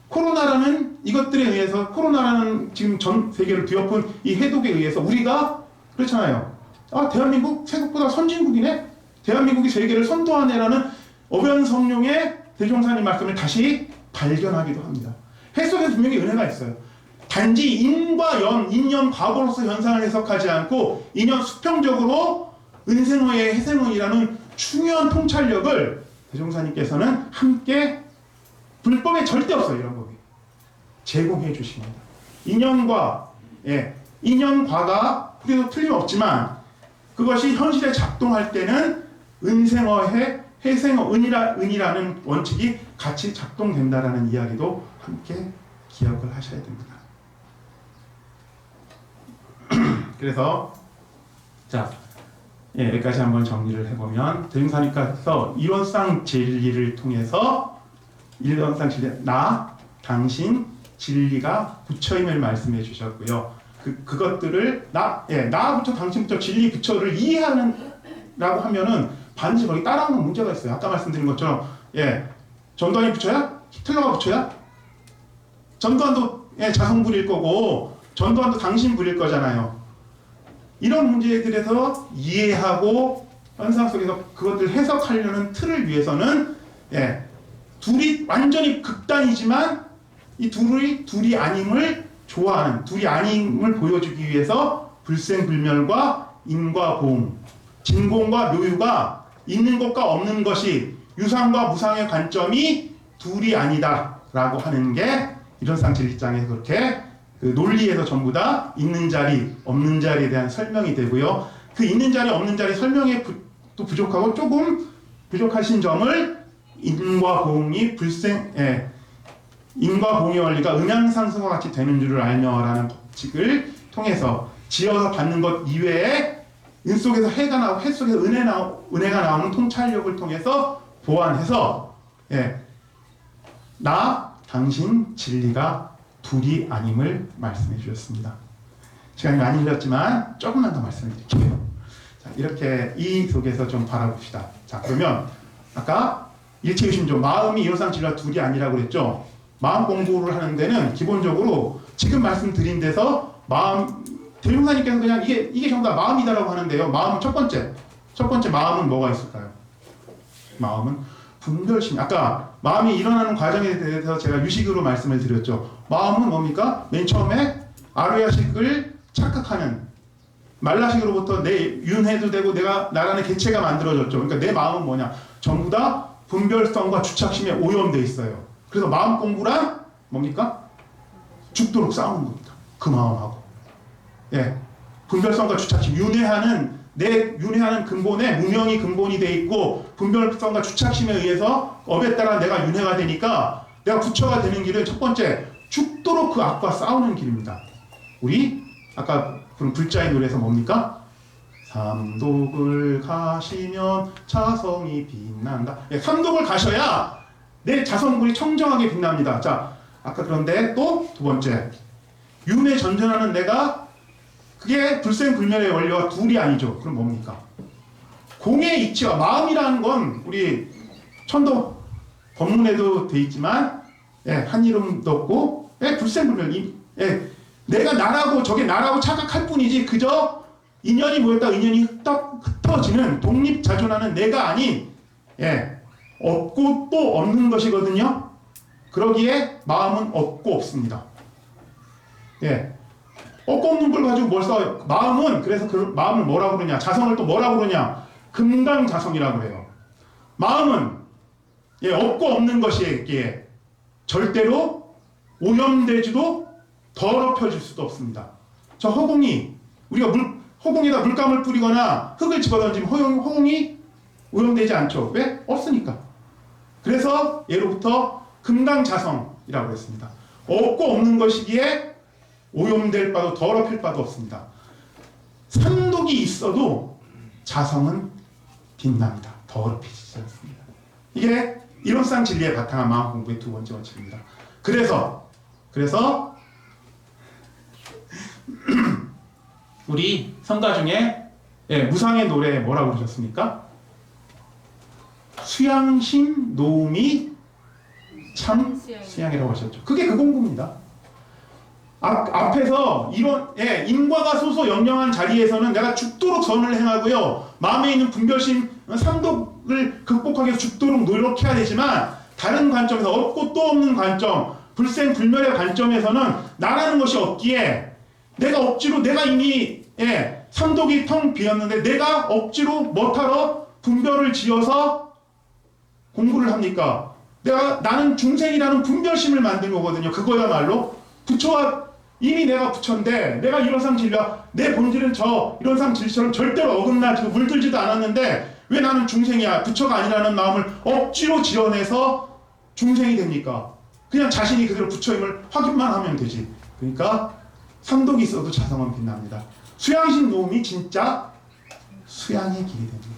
코로나라는 이것들에 의해서 코로나라는 지금 전 세계를 뒤엎은 이 해독에 의해서 우리가 그렇잖아요. 아 대한민국 생각보다 선진국이네. 대한민국이 세계를 선도하네라는 어변성룡의 대종사님 말씀을 다시 발견하기도 합니다. 해 속에 분명히 은혜가 있어요. 단지 인과 연, 인연 과거로서 현상을 해석하지 않고 인연 수평적으로 은생어의 해생어이라는 중요한 통찰력을 대종사님께서는 함께 불법에 절대 없어요. 이런 법이 제공해 주십니다. 인연과 인연과가 우리도 틀림없지만 그것이 현실에 작동할 때는 은생어해 해생어 은이라는 원칙이 같이 작동된다라는 이야기도 함께 기억을 하셔야 됩니다. 그래서 자 여기까지 한번 정리를 해보면 대종사님께서 이론상 진리를 통해서 이론상 진리 나 당신 진리가 부처임을 말씀해 주셨고요. 그것들을 나 부처 당신 부처 진리 부처를 이해하는 라고 하면은 반드시 거기 따라오는 문제가 있어요. 아까 말씀드린 것처럼 전두환이 부처야? 히틀러가 부처야? 전두환도 자성 부릴 거고 전두환도 당신 부릴 거잖아요. 이런 문제들에서 이해하고 현상 속에서 그것들 해석하려는 틀을 위해서는 둘이 완전히 극단이지만 이 둘이 아님을 좋아하는 둘이 아님을 보여주기 위해서 불생불멸과 인과 보응, 진공과 묘유가 있는 것과 없는 것이 유상과 무상의 관점이 둘이 아니다라고 하는 게 이론상 진리장에서 그렇게 그 논리에서 전부 다 있는 자리, 없는 자리에 대한 설명이 되고요. 그 있는 자리, 없는 자리 설명에 또 부족하고 조금 부족하신 점을 인과 보응이 인과 보응의 원리가 음양상승과 같이 되는 줄을 알며라는 법칙을 통해서 지어서 받는 것 이외에 인 속에서 해가 나오고 해 속에서 은혜가 나오는 통찰력을 통해서 보완해서 나, 당신, 진리가 둘이 아님을 말씀해 주셨습니다. 시간이 많이 흘렸지만 조금만 더 말씀을 드릴게요. 자, 이렇게 이 속에서 좀 바라봅시다. 자, 그러면 아까 일체유심조 마음이 이론상 진리가 둘이 아니라고 그랬죠. 마음 공부를 하는 데는 기본적으로 지금 말씀드린 데서 대종사님께서 그냥 이게 전부 다 마음이다라고 하는데요. 마음은 첫 번째 마음은 뭐가 있을까요? 마음은 분별심. 아까 마음이 일어나는 과정에 대해서 제가 유식으로 말씀을 드렸죠. 마음은 뭡니까? 맨 처음에 아루야식을 착각하는 말라식으로부터 내 윤회도 되고 나라는 개체가 만들어졌죠. 그러니까 내 마음은 뭐냐? 전부 다 분별성과 주착심에 오염돼 있어요. 그래서 마음 공부란 뭡니까? 죽도록 싸우는 겁니다. 그 마음하고. 분별성과 주착심, 내 윤회하는 근본에 무명이 근본이 돼 있고 분별성과 주착심에 의해서 업에 따라 내가 윤회가 되니까 내가 부처가 되는 길은 첫 번째 죽도록 그 악과 싸우는 길입니다. 우리 아까 부른 불자의 노래에서 뭡니까? 삼독을 가시면 자성이 빛난다. 삼독을 가셔야 내 자성불이 청정하게 빛납니다. 자, 아까 그런데 또 두 번째 윤회 전전하는 내가 그게 불생불멸의 원리와 둘이 아니죠. 그럼 뭡니까? 공의 이치와 마음이라는 건 우리 천도 법문에도 돼 있지만 한 이름도 없고 불생불멸 내가 나라고 저게 나라고 착각할 뿐이지 그저 인연이 모였다 인연이 흩어지는 독립자존하는 내가 아닌 없고 또 없는 것이거든요. 그러기에 마음은 없고 없습니다. 없고 없는 걸 가지고 뭘 싸워요? 마음은 그래서 그 마음을 뭐라고 그러냐? 자성을 또 뭐라고 그러냐? 금강자성이라고 해요. 마음은 없고 없는 것이기에 절대로 오염되지도 더럽혀질 수도 없습니다. 저 허공이 우리가 허공에다 물감을 뿌리거나 흙을 집어던지면 허공이 오염되지 않죠. 왜? 없으니까. 그래서 예로부터 금강자성이라고 했습니다. 없고 없는 것이기에 오염될 바도 더럽힐 바도 없습니다. 삼독이 있어도 자성은 빛납니다. 더럽히지 않습니다. 이게 이론상 진리에 바탕한 마음 공부의 두 번째 원칙입니다. 그래서 우리 성가 중에 무상의 노래 뭐라고 그러셨습니까? 수양심 노음이 참 수양이라고 하셨죠. 그게 그 공부입니다. 앞에서 이런 인과가 소소 영영한 자리에서는 내가 죽도록 선을 행하고요. 마음에 있는 분별심, 삼독을 극복하기 위해서 죽도록 노력해야 되지만 다른 관점에서 없고 또 없는 관점, 불생불멸의 관점에서는 나라는 것이 없기에 내가 억지로 내가 이미 삼독이 텅 비었는데 내가 억지로 뭐하러 분별을 지어서 공부를 합니까? 나는 중생이라는 분별심을 만든 거거든요. 그거야말로 부처와 이미 내가 부처인데 내가 이론상 진리와 내 본질은 저 이론상 진리처럼 절대로 어긋나 물들지도 않았는데 왜 나는 중생이야 부처가 아니라는 마음을 억지로 지어내서 중생이 됩니까? 그냥 자신이 그대로 부처임을 확인만 하면 되지. 그러니까 삼독이 있어도 자성은 빛납니다. 수양심 노음이 진짜 수양의 길이 됩니다.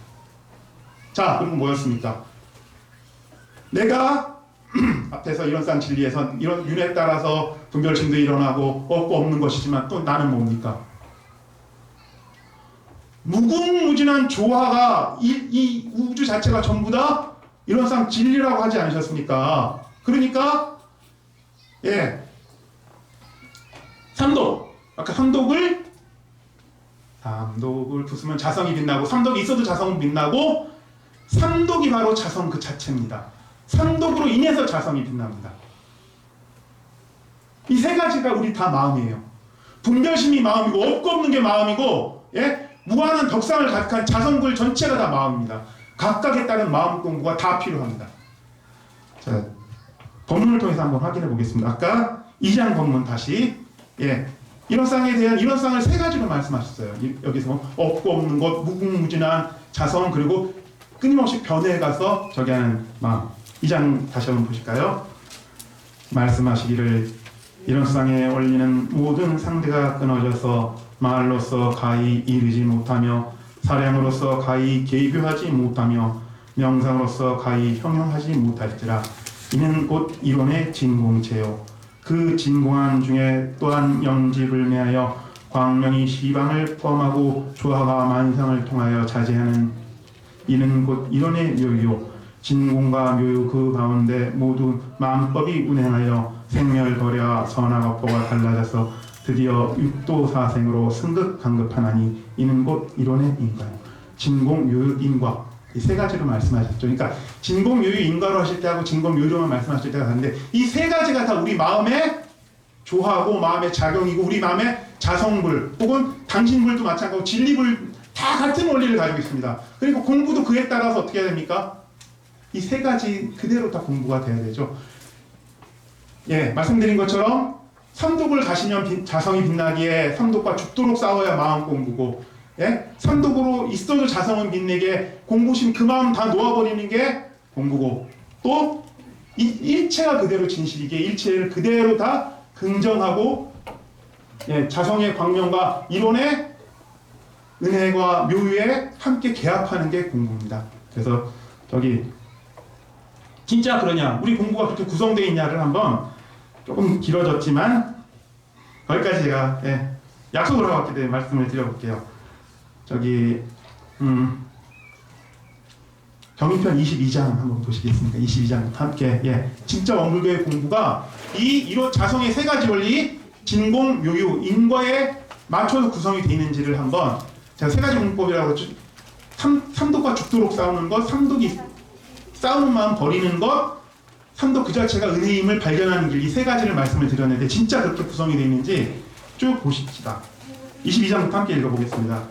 자, 그리고 뭐였습니까? 내가 앞에서 이론상 진리에서 이런 윤회에 따라서 분별심도 일어나고 없고 없는 것이지만 또 나는 뭡니까? 무궁무진한 조화가 이 우주 자체가 전부 다 이론상 진리라고 하지 않으셨습니까? 그러니까 삼독 아까 삼독을 부수면 자성이 빛나고 삼독이 있어도 자성은 빛나고 삼독이 바로 자성 그 자체입니다. 삼독으로 인해서 자성이 빛납니다. 이 세 가지가 우리 다 마음이에요. 분별심이 마음이고 없고 없는 게 마음이고 무한한 덕상을 가득한 자성불 전체가 다 마음입니다. 각각에 따른 마음 공부가 다 필요합니다. 자, 법문을 통해서 한번 확인해 보겠습니다. 아까 2장 법문 다시 일원상에 대한 일원상을 세 가지로 말씀하셨어요. 여기서 없고 없는 것, 무궁무진한 자성 그리고 끊임없이 변해 가서 저기 하는 마음. 2장 다시 한번 보실까요? 말씀하시기를 일원상에 올리는 모든 상대가 끊어져서 말로서 가히 이르지 못하며 사량으로서 가히 계교하지 못하며 명상으로서 가히 형용하지 못할지라 이는 곧 이론의 진공체요 그 진공한 중에 또한 영지불매하여 광명이 시방을 포함하고 조화가 만상을 통하여 자제하는 이는 곧 이론의 묘요 진공과 묘요 그 가운데 모두 마음법이 운행하여 생멸거래와 선악업보가 달라져서 드디어 육도사생으로 승급강급하나니 이는 곧 이론의 인과요. 진공, 묘요, 인과 이 세 가지로 말씀하셨죠. 그러니까 진공, 묘요, 인과로 하실 때하고 진공, 묘요만 말씀하실 때가 다른데 이 세 가지가 다 우리 마음의 조화고 마음의 작용이고 우리 마음의 자성불 혹은 당신불도 마찬가지고 진리불 다 같은 원리를 가지고 있습니다. 그리고 공부도 그에 따라서 어떻게 해야 됩니까? 이 세 가지 그대로 다 공부가 돼야 되죠. 말씀드린 것처럼 삼독을 가시면 자성이 빛나기에 삼독과 죽도록 싸워야 마음 공부고 삼독으로 있어도 자성은 빛내게 공부심 그 마음 다 놓아버리는 게 공부고 또 일체가 그대로 진실이기에 일체를 그대로 다 긍정하고 자성의 광명과 이론의 은혜와 묘유에 함께 개합하는 게 공부입니다. 그래서 저기 진짜 그러냐 우리 공부가 그렇게 구성되어 있냐를 한번 조금 길어졌지만 거기까지 제가 약속을 하고 왔기 때문에 말씀을 드려볼게요. 저기 경인편 22장 한번 보시겠습니까? 22장 함께 진짜 원불교의 공부가 이런 자성의 세 가지 원리 진공, 묘유, 인과에 맞춰서 구성이 되어 있는지를 한번 제가 세 가지 공법이라고 삼독과 죽도록 싸우는 것, 삼독이 싸우는 마음 버리는 것, 삼독 그 자체가 은혜임을 발견하는 길 이 세 가지를 말씀을 드렸는데 진짜 그렇게 구성이 되어 있는지 쭉 보십시다. 22장부터 함께 읽어보겠습니다.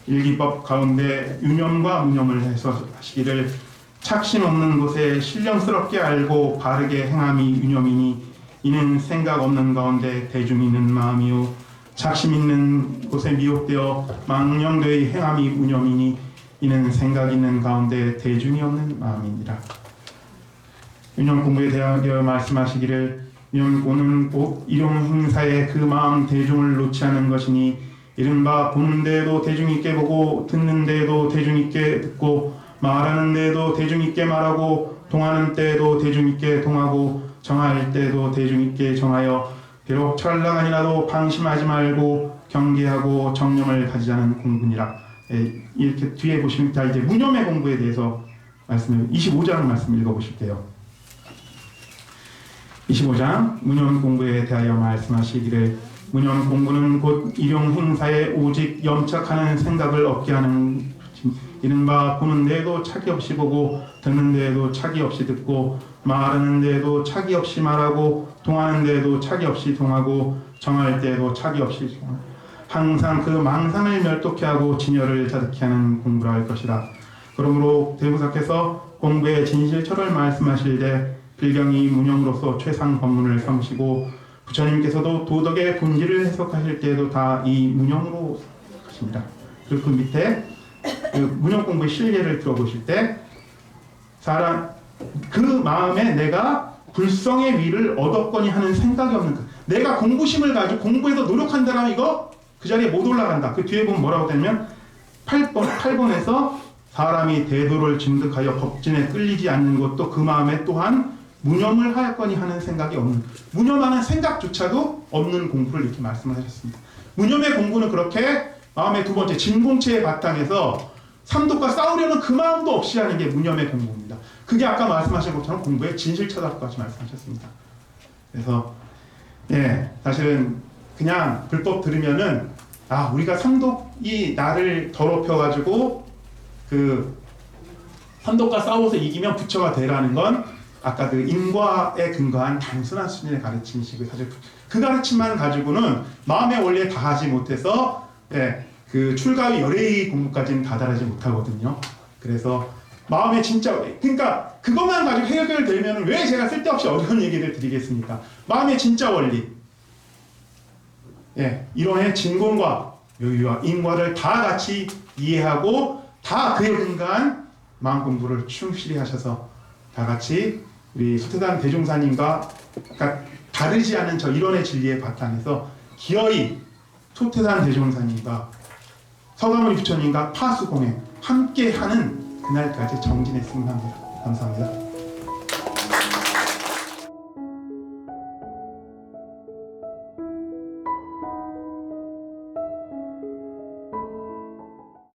일기법 가운데 유념과 무념을 해서 하시기를 착신 없는 곳에 신령스럽게 알고 바르게 행함이 유념이니 이는 생각 없는 가운데 대중 있는 마음이요 착심 있는 곳에 미혹되어 망령되이 행함이 무념이니 이는 생각 있는 가운데 대중이 없는 마음이니라. 유념 공부에 대하여 말씀하시기를 유념고는 곧 일용 행사에 그 마음 대중을 놓지 않은 것이니 이른바 보는 데에도 대중 있게 보고 듣는 데에도 대중 있게 듣고 말하는 데에도 대중 있게 말하고 동하는 때에도 대중 있게 동하고 정할 때에도 대중 있게 정하여 비록 철랑하니라도 방심하지 말고 경계하고 정념을 가지자는 공부니라. 이렇게 뒤에 보시면 다 이제 무념의 공부에 대해서 말씀을 25장 말씀 읽어보실게요. 25장 무념 공부에 대하여 말씀하시기를 무념 공부는 곧 일용 행사에 오직 염착하는 생각을 없게 하는 이른바 보는 데에도 차기 없이 보고 듣는 데에도 차기 없이 듣고 말하는 데에도 차기 없이 말하고 동하는 데에도 차기 없이 동하고 정할 때에도 차기 없이 정하고 항상 그 망상을 멸독케 하고 진열을 자득케 하는 공부를 할 것이라. 그러므로 대부사께서 공부의 진실처를 말씀하실 때 필경이 무념으로서 최상 법문을 삼으시고 부처님께서도 도덕의 본질을 해석하실 때에도 다 이 무념으로 하십니다. 그리고 그 밑에 그 무념 공부의 실례를 들어보실 때 사람 그 마음에 내가 불성의 위를 얻었거니 하는 생각이 없는 것. 내가 공부심을 가지고 공부해서 노력한다면 이거 그 자리에 못 올라간다. 그 뒤에 보면 뭐라고 되냐면 8번에서 사람이 대도를 진득하여 법진에 끌리지 않는 것도 그 마음에 또한 무념을 하였거니 하는 생각이 없는, 무념하는 생각조차도 없는 공부를 이렇게 말씀을 하셨습니다. 무념의 공부는 그렇게 마음의 두 번째 진공체의 바탕에서 삼독과 싸우려는 그 마음도 없이 하는 게 무념의 공부입니다. 그게 아까 말씀하신 것처럼 공부의 진실처다까지 말씀하셨습니다. 그래서 사실은 그냥 불법 들으면은 우리가 삼독이 나를 더럽혀가지고 그 삼독과 싸워서 이기면 부처가 되라는 건 아까 그 인과에 근거한 단순한 수준의 가르침이시고 사실 그 가르침만 가지고는 마음에 원래 다하지 못해서 그 출가의 열의 공부까지는 다다르지 못하거든요. 그래서 마음에 진짜 그러니까 그것만 가지고 해결되면 왜 제가 쓸데없이 어려운 얘기를 드리겠습니까? 마음의 진짜 원리, 이론의 진공과 요유와 인과를 다 같이 이해하고 다 그에 근거한 마음 공부를 충실히 하셔서 다 같이 우리 소태단 대종사님과 그러니까 다르지 않은 저 이론의 진리의 바탕에서 기어이 소태단 대종사님과 서가모니 부처님과 파수공회 함께하는 그날까지 정진했으면 합니다. 감사합니다.